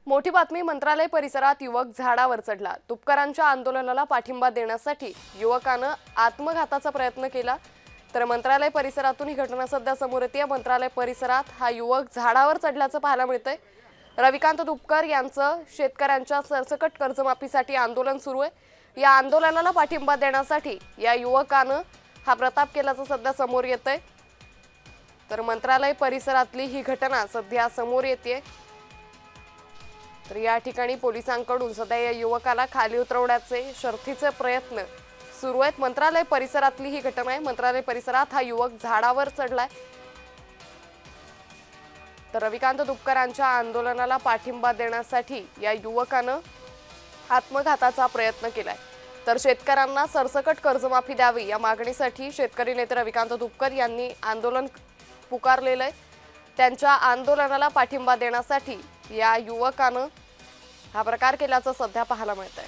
मोठी बातमी मंत्रालय परिसरात युवक झाडावर चढला। तुपकरांच्या आंदोलनाला पाठिंबा देण्यासाठी युवकानं आत्मघाताचा प्रयत्न केला। तर मंत्रालय परिसरातून ही घटना सध्या समोर येते। मंत्रालय परिसरात हा युवक झाडावर चढल्याचं पाहायला मिळतंय। रविकांत तुपकर यांचं शेतकऱ्यांच्या सरसकट कर्जमाफीसाठी आंदोलन सुरू आहे। या आंदोलनाला पाठिंबा देण्यासाठी या युवकानं हा प्रताप केल्याचं सध्या समोर येतंय। तर मंत्रालय परिसरातली ही घटना सध्या समोर येते। तर या ठिकाणी पोलिसांकडून सध्या या युवकाला खाली उतरवण्याचे शर्थीचे प्रयत्न सुरू आहेत। मंत्रालय परिसरातली ही घटना आहे। मंत्रालय परिसरात हा युवक झाडावर चढलाय। तर रविकांत तुपकरांच्या आंदोलनाला पाठिंबा देण्यासाठी या युवकानं आत्मघाताचा प्रयत्न केलाय। तर शेतकऱ्यांना सरसकट कर्जमाफी द्यावी या मागणीसाठी शेतकरी नेते रविकांत तुपकर यांनी आंदोलन पुकारलेलं आहे। त्यांच्या आंदोलनाला पाठिंबा देण्यासाठी या युवकानं हा प्रकार केल्याचं सध्या पाहायला मिळतंय।